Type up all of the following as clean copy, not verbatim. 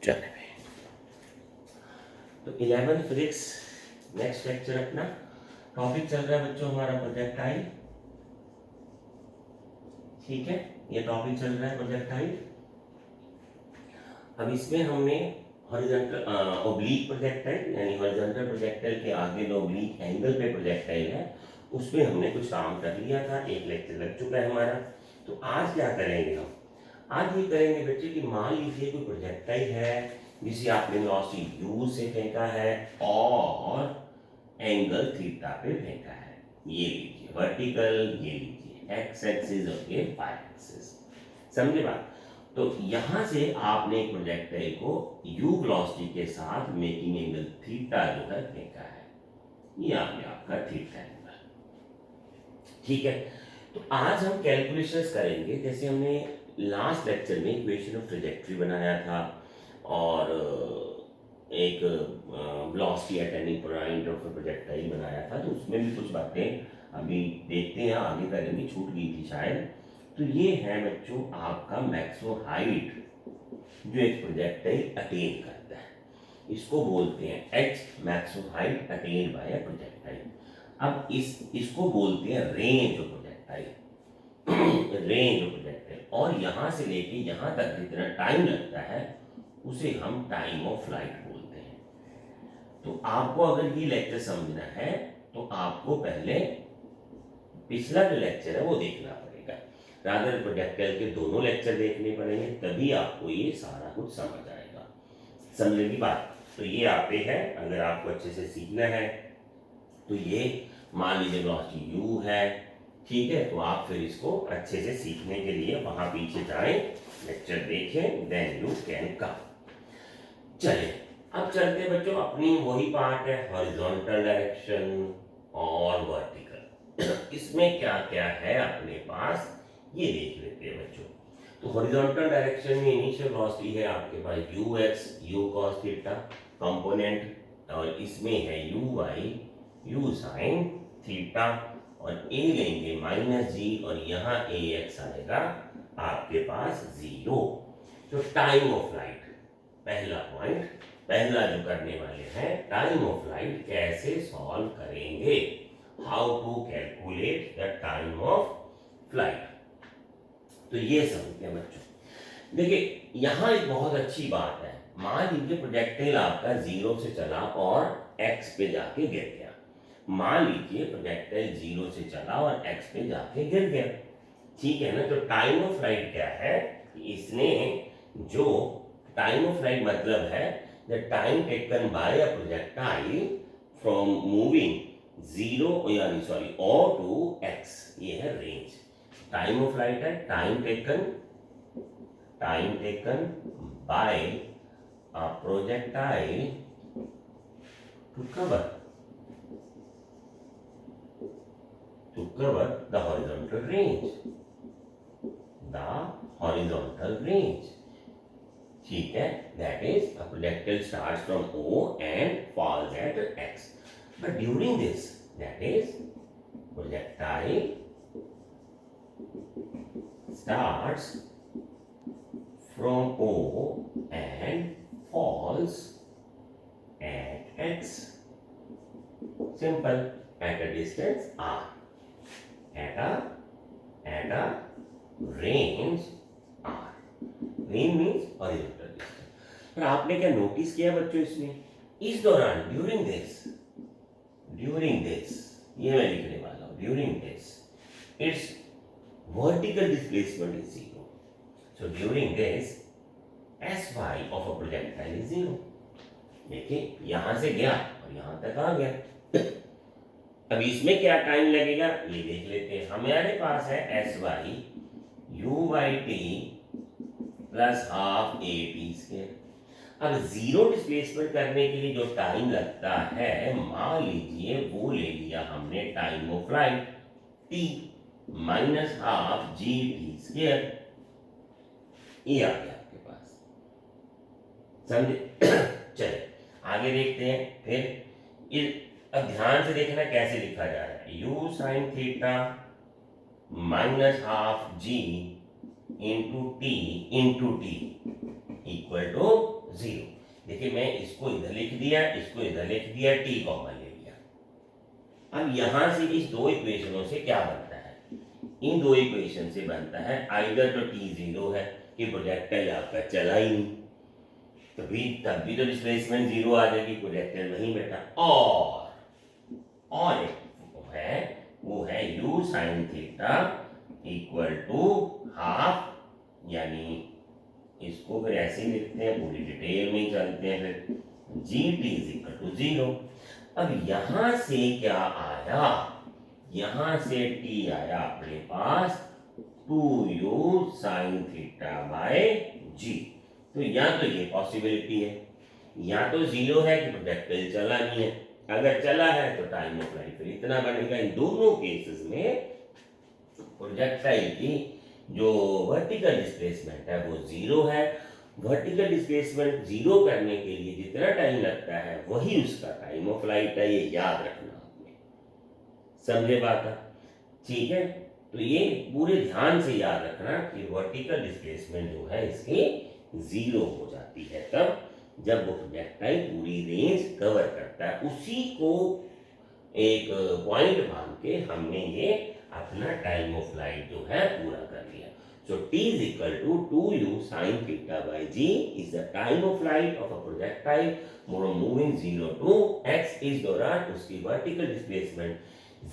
चले तो 11 physics next lecture अपना टॉपिक चल रहा है बच्चों हमारा प्रोजेक्टाइल। ठीक है, ये टॉपिक चल रहा है प्रोजेक्टाइल। अब इसमें हमने हॉरिजॉन्टल ओब्लीक प्रोजेक्टाइल यानी हॉरिजॉन्टल प्रोजेक्टाइल के आगे जो ओब्लीक एंगल पे प्रोजेक्टाइल है उसमें हमने कुछ काम कर लिया था, एक लेक्चर लग चुका है हमारा। तो आज क्या करेंगे हम? आज ये करेंगे बच्चे कि मान लीजिए कोई प्रोजेक्टाइल है जिसे आपने वेलोसिटी u से फेंका है और एंगल थीटा पे फेंका है। ये लीजिए वर्टिकल, ये लीजिए एक्स एक्सिस और ये वाई एक्सिस। समझे बात? तो यहां से आपने एक प्रोजेक्टाइल को u वेलोसिटी के साथ मेकिंग एंगल थीटा जो है फेंका है। ये आ गया आपका थीटा एंगल। ठीक है, तो आज हम कैलकुलेशंस करेंगे। जैसे हमने लास्ट लेक्चर में इक्वेशन ऑफ ट्रेजेक्टरी बनाया था और एक velocity at any point of projectile बनाया था, तो उसमें भी कुछ बातें अभी देखते हैं, आगे करेंगे, छूट गई थी शायद। तो ये है बच्चों आपका मैक्सिमम हाइट जो एक प्रोजेक्टाइल अटेन करता है, इसको बोलते हैं H maximum height attend bye a projectile. अब इसको बोलते हैं range of projectile, range of projectile. और यहां से लेके यहां तक जितना टाइम लगता है उसे हम टाइम ऑफ फ्लाइट बोलते हैं। तो आपको अगर ये लेक्चर समझना है तो आपको पहले पिछला जो लेक्चर है वो देखना पड़ेगा, रादर प्रोजेक्टाइल के दोनों लेक्चर देखने पड़ेंगे, तभी आपको ये सारा कुछ समझ आएगा। समझने की बात? तो ये आप पे है, अगर आपको अच्छे से सीखना है तो ये मान लीजिए वेलोसिटी u है, ठीक है, तो आप फिर इसको अच्छे से सीखने के लिए वहां पीछे जाएं, लेक्चर देखें, देन यू कैन कम। चलिए अब चलते बच्चों, अपनी वही पार्ट है हॉरिजॉन्टल डायरेक्शन और वर्टिकल। इसमें क्या क्या है अपने पास ये देख लेते हैं बच्चों। तो हॉरिजॉन्टल डायरेक्शन में इनिशियल वेलोसिटी है आपके पास ux u cos theta component, और इसमें है uy u sin थीटा, और a लेंगे -g और यहाँ ax आएगा आपके पास 0। तो टाइम ऑफ फ्लाइट पहला पॉइंट, पहला जो करने वाले हैं, टाइम ऑफ फ्लाइट कैसे सॉल्व करेंगे, how to calculate the time of flight. तो ये समझते हैं बच्चों। देखिए यहां एक बहुत अच्छी बात है, मान लीजिए प्रोजेक्टाइल आपका 0 से चला और x पे जाके गिर गया। मान लीजिए प्रोजेक्टाइल 0 से चला और x पे जाके गिर गया, ठीक है ना। तो टाइम ऑफ फ्लाइट क्या है? इसने जो टाइम ऑफ फ्लाइट मतलब है the time taken by a projectile from moving 0 यानी सॉरी o टू x, ये है रेंज। टाइम ऑफ फ्लाइट है time taken by a projectile to cover the horizontal range, the horizontal range, ठीक है। that is a projectile starts from O and falls at X, but during this, that is projectile starts from O and falls at X, simple, at a distance R, at a range R, range means horizontal distance। पर आपने क्या notice किया बच्चों इसमें, इस दौरान during this ये मैं लिखने वाला हूं, during this it's vertical displacement is 0। So during this sy of a projectile is 0। देखिए यहां से गया और यहां तक आ गया। अब इसमें क्या टाइम लगेगा ये देख लेते हैं। हमारे पास है sy u/t plus half at²। अब 0 डिस्प्लेसमेंट करने के लिए जो टाइम लगता है, मान लीजिए वो ले लिया हमने time of flight t minus half gt²। ये आ गया आपके पास, समझे? चलिए आगे देखते हैं। फिर अब ध्यान से देखना कैसे लिखा जा रहा है, u sin theta minus half g into t equal to zero. देखिए मैं इसको इधर लिख दिया, इसको इधर लिख दिया, टी कॉमन ले लिया। अब यहां से इस दो इक्वेशनों से क्या बनता है, इन दो इक्वेशन से बनता है आइदर तो टी जीरो है कि प्रोजेक्टाइल आपका चला ही नहीं, तब भी तो डिस्प्लेसमेंट जीरो आ जाएगी, प्रोजेक्टाइल वहीं बैठा, और एक है वो है u sine theta equal to half, यानी इसको फिर ऐसे ही लिखते हैं, पूरी डिटेल में ही चलते हैं, फिर g t is equal to zero. अब यहां से क्या आया, यहां से टी आया अपने पास 2u sine theta by g. तो या तो ये पॉसिबिलिटी है, या तो जीरो है कि प्रोजेक्टाइल चला नहीं है, अगर चला है तो टाइम ऑफ फ्लाइट फिर इतना बनेगा। इन दोनों केसेस में प्रोजेक्टाइल की जो वर्टिकल डिस्प्लेसमेंट है वो जीरो है। वर्टिकल डिस्प्लेसमेंट जीरो करने के लिए जितना टाइम लगता है वही उसका टाइम ऑफ फ्लाइट है, ये याद रखना आपने, समझे बात? ठीक है, तो ये पूरे ध्यान से याद रखना कि वर्टिकल डिस्प्लेसमेंट जो है इसकी जीरो हो जाती है तब जब वो प्रोजेक्टाइल पूरी रेंज कवर करता है। उसी को एक पॉइंट मान के हमने ये अपना टाइम ऑफ फ्लाइट जो है पूरा कर लिया। So t is equal to 2u sin theta by g is the time of flight of a projectile moving 0 to x इस दौरान उसकी vertical displacement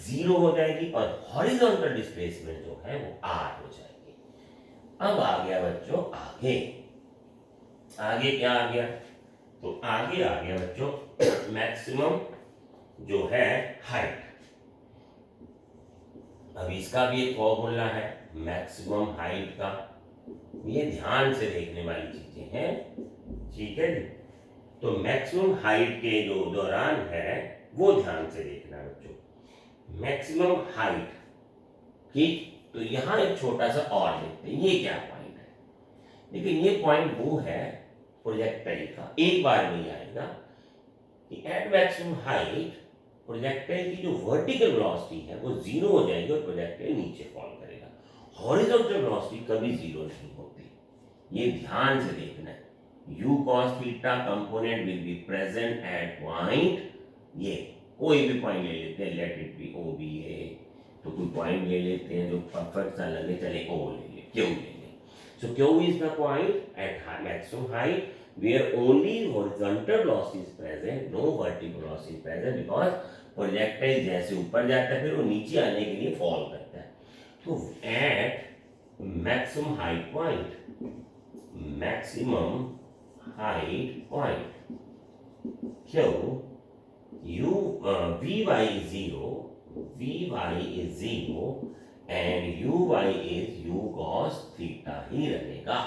0 हो जाएगी और horizontal displacement जो है वो r हो जाएगी। अब आ गया बच्चों आगे, आगे क्या आ गया, तो आगे आ गया बच्चों मैक्सिमम जो है हाइट। अब इसका भी एक फॉर्मूला है मैक्सिमम हाइट का, ये ध्यान से देखने वाली चीजें हैं, ठीक है जी। तो मैक्सिमम हाइट के जो दौरान है वो ध्यान से देखना बच्चों, मैक्सिमम हाइट, ठीक। तो यहां एक छोटा सा और देखते हैं, ये क्या पॉइंट है। देखिए ये पॉइंट वो है प्रोजेक्टाइल का, एक बार में आएगा कि एट मैक्सिमम हाइट प्रोजेक्टाइल की जो वर्टिकल वेलोसिटी है वो जीरो हो जाएगी और प्रोजेक्टाइल नीचे फॉल करेगा। हॉरिजॉन्टल वेलोसिटी कभी जीरो नहीं होती, ये ध्यान से देखना है। u cos theta component will be present at point, ये कोई भी पॉइंट ले लेते हैं, let it be O B A, तो कोई पॉइंट ले लेते हैं जो परफेक्ट सा लगे, चले ओ ले ले, क्यों ले ले। So Q is the point at maximum height where only horizontal velocity is present, no vertical velocity is present, because projectile जैसे ऊपर जाता है फिर वो नीचे आने के लिए फॉल करता है। तो at maximum height point, maximum height point, क्यों u v y is zero, v y is zero and u y is u cos theta ही रहेगा।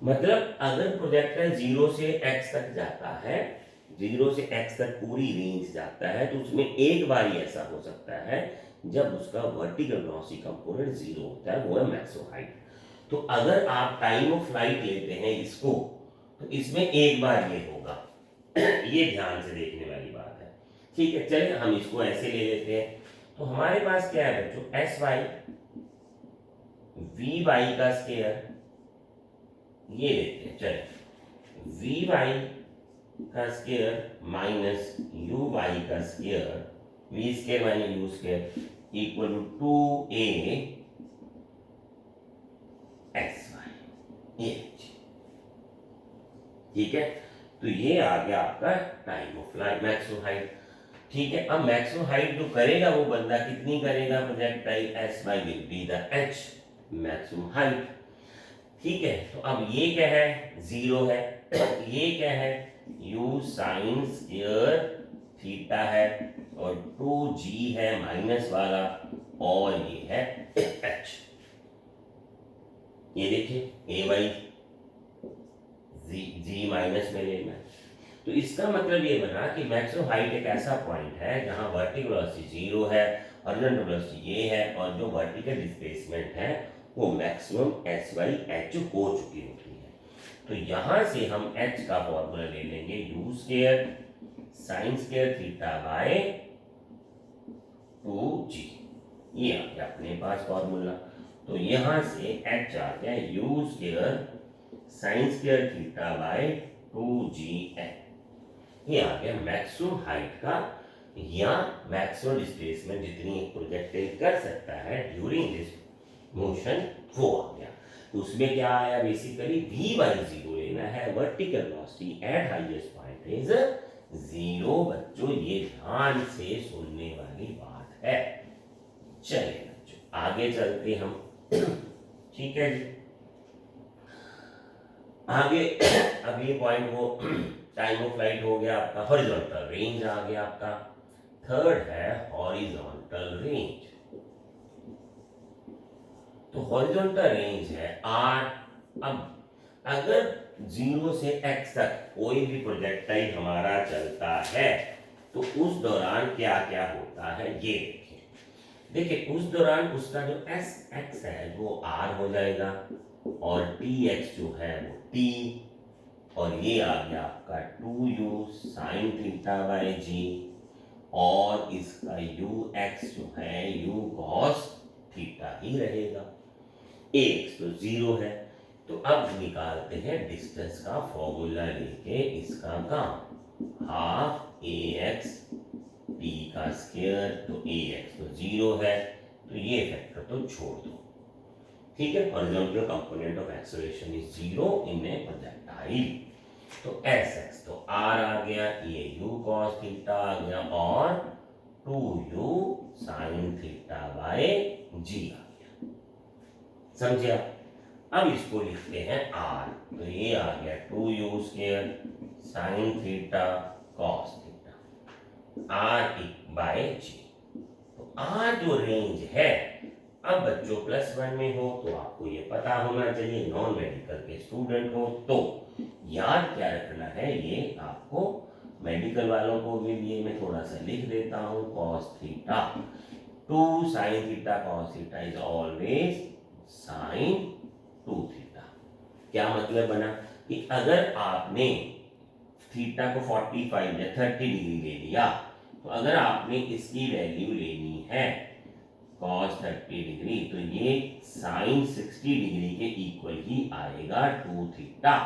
मतलब अगर प्रोजेक्टाइल जीरो से एक्स तक जाता है, जीरो से एक्स तक पूरी रेंज जाता है, तो उसमें एक बार ही ऐसा हो सकता है जब उसका वर्टिकल वेलोसिटी कंपोनेंट जीरो होता है, वो है मैक्सिमम हाइट। तो अगर आप टाइम ऑफ फ्लाइट लेते हैं इसको, तो इसमें एक बार ये होगा ये ध्यान से देखने वाली बात है, ठीक है। चलिए हम इसको ऐसे ले लेते हैं, तो हमारे पास क्या है बच्चों, एस वाई वी वाई का स्क्वायर, ये लेते हैं, चलिए वी वाई का स्क्वायर माइनस यू वाई का square, v square minus u square equal to 2a x y, ये ठीक है। तो ये आ गया आपका time of flight maximum height, ठीक है। अब मैक्सिमम हाइट जो करेगा वो बंदा कितनी करेगा, projectile s y will be the h maximum height, ठीक है। तो अब ये क्या है, जीरो है, ये क्या है, u साइन स्क्वायर थीटा है और 2g है माइनस वाला और ये है h। ये देखिए a बाई जी माइनस में लेना, तो इसका मतलब ये बना कि मैक्सिमम हाइट एक ऐसा पॉइंट है जहां वर्टिकल वेलोसिटी जीरो है, हॉरिजॉन्टल वेलोसिटी ये है और जो वर्टिकल डिस्प्लेसमेंट है वो मैक्सिमम एस बाई एच हो चुकी होती है। तो यहां से हम h का फॉर्मूला ले लेंगे u square sine square theta by 2g, ये आ गया अपने पास फॉर्मूला। तो यहां से h आ गया u square sine square theta by 2gn। ये आ गया मैक्सिमम हाइट का या मैक्सिमम डिस्प्लेसमेंट जितनी एक प्रोजेक्टाइल कर सकता है ड्यूरिंग दिस मोशन, वो आ गया। तो उसमें क्या आया, बेसिकली v बाई 0 लेना है, vertical velocity at highest point is 0। बच्चों ये ध्यान से सुनने वाली बात है। चलिए बच्चों आगे चलते हम। ठीक है जी, आगे अब ये पॉइंट वो टाइम ऑफ फ्लाइट हो गया आपका, हॉरिजॉन्टल रेंज आ गया आपका। थर्ड है हॉरिजॉन्टल रेंज। तो हॉरिजॉन्टल रेंज है r। अब अगर 0 से x तक कोई भी प्रोजेक्टाइल हमारा चलता है तो उस दौरान क्या क्या होता है ये देखिए। उस दौरान उसका जो एस एक्स है वो r हो जाएगा और टी एक्स जो है वो t, और ये आ गया आपका 2u साइन थीटा बाई जी, और इसका u एक्स जो है u कॉस थीटा ही रहेगा। एक्स तो 0 है। तो अब निकालते हैं डिस्टेंस का फॉर्मूला लेके इसका काम, हाफ ए एक्स टी का स्क्वायर। तो ए एक्स तो 0 है, तो ये फैक्टर तो छोड़ दो। ठीक है, horizontal component of acceleration is 0 in A projectile. तो एस एक्स तो आर आ गया, ये यू कॉस थीटा आ गया, और 2u साइन थीटा बाय जी आ गया। समझे आप? अब इसको लिखते हैं r। तो ये आ गया 2u square sine theta cos theta r by g. तो r जो रेंज है, अब बच्चों +1 में हो तो आपको ये पता होना चाहिए, नॉन मेडिकल के स्टूडेंट हो तो याद क्या रखना है, ये आपको मेडिकल वालों को भी लिए मैं थोड़ा सा लिख देता हूँ। Cos theta 2 sine theta cos theta is always sine 2 theta. क्या मतलब बना कि अगर आपने थीटा को 45 या 30 डिग्री ले लिया, तो अगर आपने इसकी वैल्यू लेनी है cos 30 डिग्री, तो ये साइन 60 डिग्री के इक्वल ही आएगा 2 थीटा।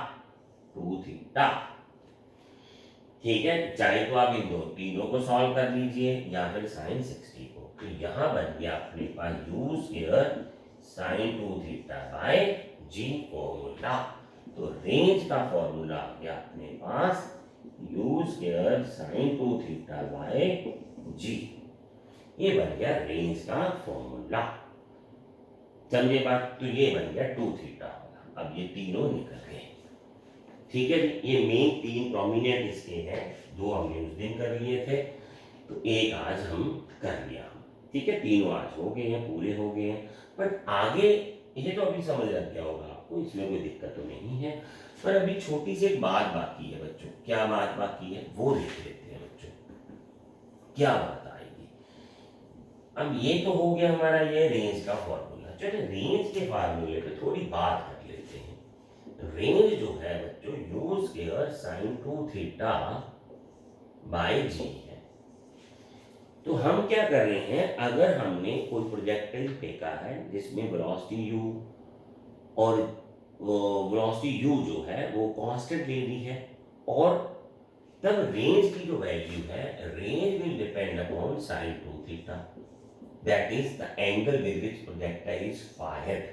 ठीक है, चाहे तो आप इन दो तीनों को सॉल्व कर लीजिए या फिर साइन 60 को। तो यहां बन गया अपने पास u square sine 2 theta by g formula. तो रेंज का फॉर्मूला आ गया अपने पास u square sine 2 theta by g. ये बन गया रेंज का फॉर्मूला। समझे बात? तो ये बन गया 2 थीटा होगा। अब ये तीनों निकल गए। ठीक है, ये मेन 3 प्रोमिनेंट इसके हैं, 2 हमने उस दिन कर लिए थे, तो एक आज हम कर लिया। ठीक है, तीनों आज हो गए हैं, पूरे हो गए हैं। बट आगे ये तो अभी समझ लग गया होगा आपको, इसमें कोई दिक्कत तो नहीं है। पर अभी छोटी सी एक बात बाकी है बच्चों। क्या बात बाकी है वो देख लेते हैं बच्चों। क्या बात आएगी? अब ये तो हो गया हमारा ये रेंज का फॉर्मूला। चलो रेंज के फार्मूले पे थोड़ी बात कर लेते हैं। रेंज जो है बच्चों u square sine 2 theta by g है। तो हम क्या कर रहे हैं, अगर हमने कोई प्रोजेक्टाइल फेंका है जिसमें वेलोसिटी u और वेलोसिटी u जो है वो कांस्टेंट ले ली है, और तब रेंज की जो वैल्यू है, range will depend upon sine 2 theta, that is the angle with which projectile is fired.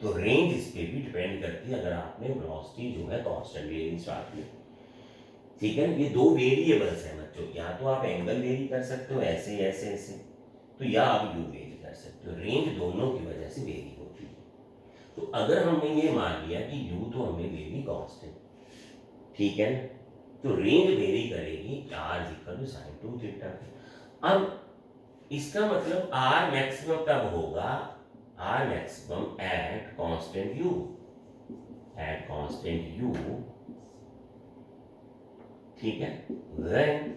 तो रेंज इस पे भी डिपेंड करती है, अगर आपने वेलोसिटी जो है कांस्टेंट ले ली स्टार्ट में। ठीक है, ये 2 वेरिएबल्स हैं बच्चों। या तो आप एंगल वेरी कर सकते हो ऐसे ऐसे ऐसे, तो या आप यू वेरी कर सकते हो। रेंज दोनों की वजह से वेरी होती है। तो अगर हमने ये मान लिया कि यू तो हमें ले ली कांस्टेंट, ठीक है, तो रेंज वेरी करेगी r equal to sine 2 theta. अब इसका मतलब r मैक्सिमम तब होगा, r maximum at constant u, ठीक है, when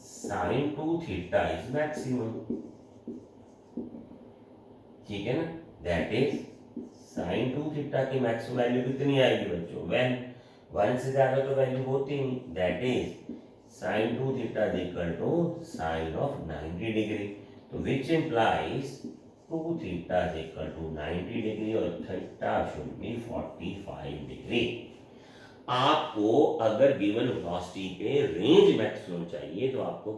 sin 2 theta is maximum. ठीक है ना, दैट इज sin 2 थीटा की मैक्सिमम वैल्यू कितनी आएगी बच्चों? when 1 से ज्यादा तो वैल्यू होती नहीं, that is sin 2 theta is equal to sine of 90 degree. तो which implies 2 theta is equal to 90 degree और थीटा शुड बी 45 डिग्री। आपको अगर गिवन वेलोसिटी पे रेंज मैक्सिमम चाहिए तो आपको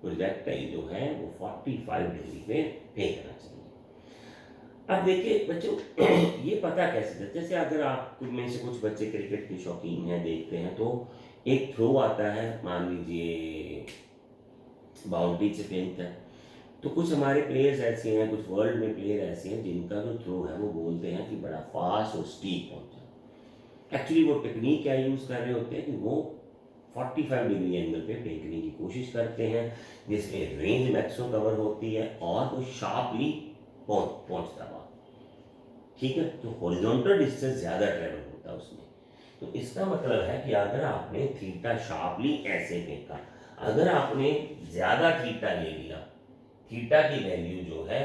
प्रोजेक्टाइल जो है वो 45 डिग्री पे फेंकना चाहिए। अब देखिए बच्चों ये पता कैसे चलता है, जैसे अगर आप में से कुछ बच्चे क्रिकेट के शौकीन हैं, देखते हैं, तो एक थ्रो आता है, मान लीजिए बाउंड्री से फेंकता है, तो कुछ हमारे प्लेयर्स ऐसे हैं, कुछ वर्ल्ड में प्लेयर ऐसे हैं जिनका जो थ्रो है वो बोलते हैं कि बड़ा फास्ट और स्टीप पहुंचा। एक्चुअली वो टेक्निक क्या यूज़ कर रहे होते हैं कि वो 45 डिग्री एंगल पे फेंकने की कोशिश करते हैं जिसमें रेंज मैक्सिमम कवर होती है और वो शार्पली पहुंचता हुआ, ठीक है। तो हॉरिजॉन्टल डिस्टेंस ज़्यादा ट्रेवल होता है उसमें। तो इसका मतलब है कि अगर आपने थीटा शार्पली ऐसे फेंका, अगर आपने ज़्यादा थीटा ले लिया, थीटा की वैल्यू जो है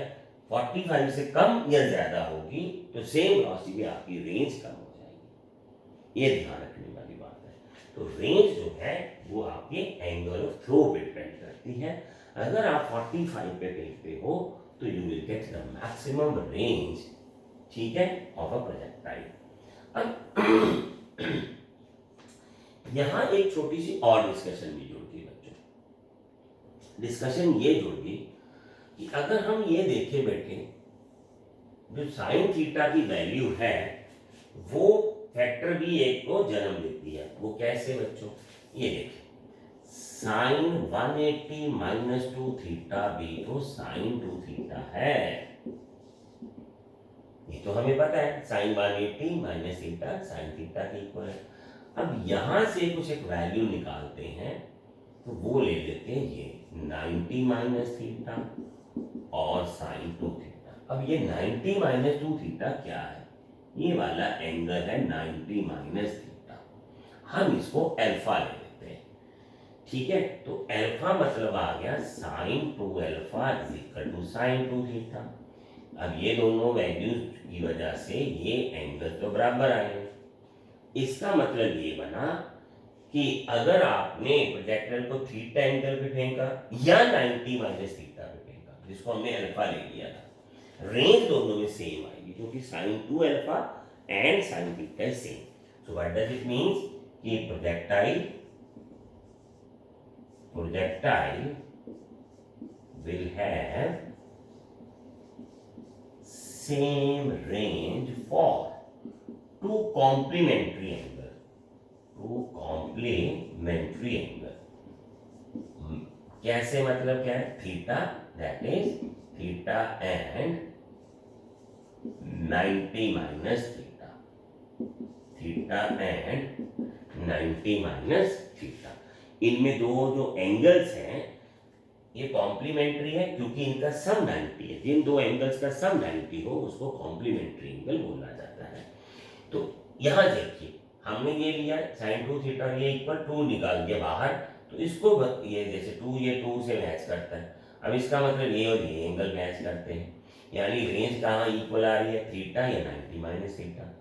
45 से कम या ज़्यादा होगी तो सेम वेलोसिटी में आपकी रेंज कम हो जाएगी। ये ध्यान रखने वाली बात है। तो रेंज जो है वो आपके एंगल ऑफ थ्रो पे डिपेंड करती है। अगर आप 45 पे फेंकते हो तो you will get the maximum range, ठीक है, ऑफ अ प्रोजेक्टाइल। अब यहां एक छोटी सी और डिस्कशन भी जुड़ गई बच्चों। डिस्कशन ये जुड़ गई कि अगर हम ये देखे बैठे, जो साइन थीटा की वैल्यू है वो फैक्टर भी एक को जन्म देती है। वो कैसे बच्चों, ये देखिए, साइन 180 माइनस 2 थीटा भी तो साइन 2 थीटा है, ये तो हमें पता है। Sine 180 minus theta sine theta के इक्वल है। अब यहां से कुछ एक वैल्यू निकालते हैं, तो वो ले लेते हैं ये 90 माइनस थीटा और साइन 2 थीटा। अब ये 90 माइनस 2 थीटा क्या है, ये वाला एंगल है 90 माइनस थीटा। हम इसको अल्फा ले लेते हैं, ठीक है। तो अल्फा मतलब आ गया sine 2 alpha is equal to sine 2 theta. अब ये दोनों वैल्यूज की वजह से ये एंगल तो बराबर आए। इसका मतलब ये बना कि अगर आपने प्रोजेक्टर को थीटा एंगल पे फेंका या 90 माइनस थीटा पे फेंका, जिसको हमने अल्फा ले लिया था, रेंज दोनों में सेम आएगी क्योंकि sine 2 alpha and sine theta is same. So what does it means कि projectile will have same range for two complementary angle, कैसे, मतलब क्या है, theta that is theta and 90 minus theta, theta and 90 minus theta. इनमें दो जो angles हैं ये कॉम्प्लीमेंट्री है क्योंकि इनका सम 90 है। जिन दो एंगल्स का सम 90 हो उसको कॉम्प्लीमेंट्री एंगल बोला जाता है। तो यहां देखिए हमने ये लिया साइन 2 थीटा, ये इक्वल 2 निकाल दिया बाहर, तो इसको ये जैसे 2 ये 2 से मैच करता है। अब इसका मतलब ये और ये एंगल मैच करते हैं, यानी रेंज कहाँ इक्वल आ रही है, थीटा या 90 माइनस थीटा,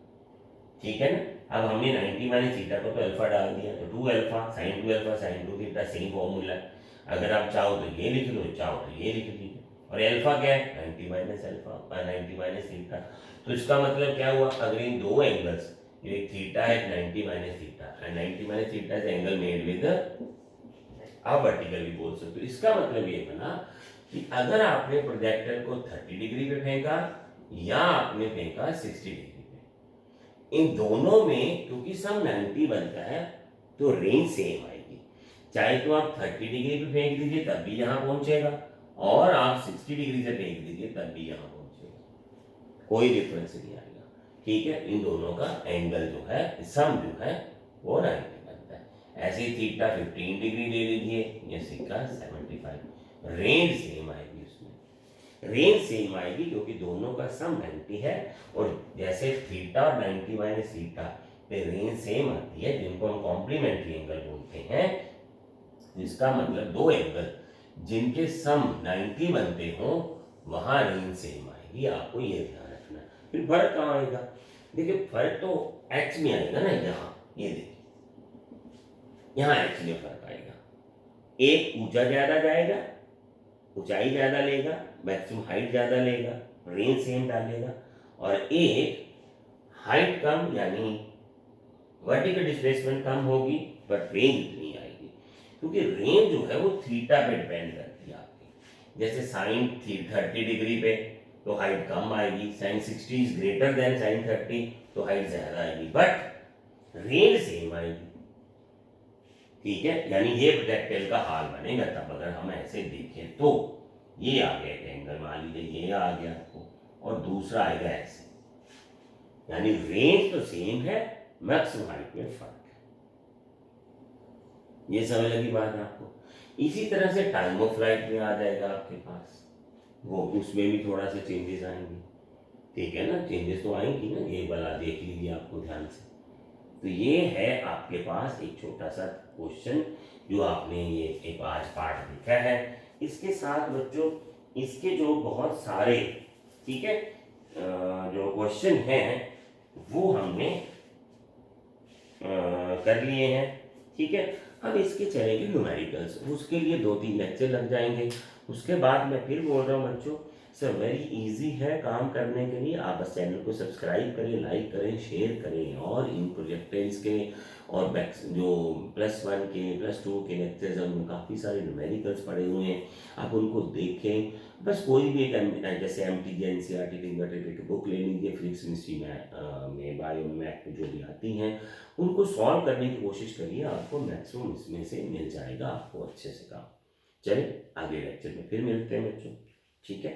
ठीक है ना। अब हमने 90 माइनस थीटा को तो अल्फा डाल दिया, तो 2 alpha sign 2 alpha sign 2 theta same formula है। अगर आप चाहो तो ये लिख लो, चाहो तो ये लिख लीजिए। और अल्फा क्या है, 90 माइनस अल्फा 90 माइनस थीटा। तो इसका मतलब क्या हुआ, अगर इन दो एंगल्स, एक थीटा है 90 minus theta and 90 minus theta is angle made with, आप वर्टिकल भी बोल सकते हो। इसका मतलब ये बना कि अगर आपने प्रोजेक्टर को 30 डिग्री पे फेंका या आपने फेंका 60 डिग्री पे, इन दोनों में क्योंकि सम 90 बनता है तो रेंज सेम आएगी। चाहे तो आप 30 डिग्री पे फेंक दीजिए तब भी यहां पहुंचेगा, और आप 60 डिग्री से फेंक दीजिए तब भी यहां पहुंचेगा, कोई डिफरेंस नहीं आएगा, ठीक है। इन दोनों का एंगल जो है, सम जो है वो 90 बनता है। ऐसे ही थीटा 15 डिग्री ले लीजिए, ये सिक्का 75, रेंज सेम आएगी, उसमें रेंज सेम आएगी क्योंकि दोनों का सम 90 है। और जैसे थीटा और 90 माइनस थीटा पे रेंज सेम आती है, जिनको हम कॉम्प्लीमेंट्री एंगल बोलते हैं। इसका मतलब दो एंगल जिनके सम 90 बनते हो वहां रेंज सेम आएगी, आपको ये ध्यान रखना। फिर फर्क कहाँ आएगा, देखिए फर्क तो एक्स में आएगा ना, यहाँ ये देखिए यहाँ एक्स में फर्क आएगा, एक ऊंचा ज्यादा जाएगा ऊंचाई ज़्यादा लेगा, मैक्सिमम हाइट ज़्यादा लेगा, रेंज सेम डालेगा, और एक हाइट कम यानी वर्टिकल डिस्प्लेसमेंट कम होगी बट रेंज उतनी आएगी, क्योंकि रेंज जो है वो थीटा पे डिपेंड करती है आपकी। जैसे साइन 30 डिग्री पे तो हाइट कम आएगी, sine 60 is greater than sine 30 तो हाइट ज़्यादा आएगी, बट रेंज सेम आएगी। ठीक है, यानी ये प्रोजेक्टाइल का हाल बनेगा तब अगर हम ऐसे देखें तो ये आ गया एक एंगल, मान लीजिए ये आ गया आपको, और दूसरा आएगा ऐसे, यानी रेंज तो सेम है, मैक्सिमम हाइट में फर्क है। ये समझ लगी बात आपको। इसी तरह से टाइम ऑफ फ्लाइट में आ जाएगा आपके पास, वो उसमें भी थोड़ा सा चेंजेस आएंगे। ठीक है ना, चेंजेस तो आएंगी ना, ये वाला देख लीजिए आपको ध्यान से। तो ये है आपके पास एक छोटा सा क्वेश्चन जो आपने ये एक आज पार्ट लिखा है। इसके साथ बच्चों इसके जो बहुत सारे, ठीक है, जो क्वेश्चन हैं वो हमने कर लिए हैं। ठीक है, अब इसके चलेंगे न्यूमेरिकल्स, उसके लिए 2-3 लेक्चर लग जाएंगे। उसके बाद मैं फिर बोल रहा हूँ बच्चों, सब वेरी इजी है काम करने के लिए। आप बस चैनल को सब्सक्राइब करें, लाइक करें, शेयर करें, और इन प्रोजेक्टाइल्स के और बैक्स जो +1 के +2 के लेक्चर्स हैं उनमें काफ़ी सारे न्यूमेरिकल्स पड़े हुए हैं, आप उनको देखें। बस कोई भी एक जैसे MTG NCERT की बुक ले लीजिए, फिजिक्स केमिस्ट्री में बायो मैथ में जो भी आती हैं उनको सॉल्व करने की कोशिश करिए, आपको मैक्सिमम इसमें से मिल जाएगा आपको अच्छे से काम। चलिए अगले लेक्चर में फिर मिलते हैं बच्चों, ठीक है।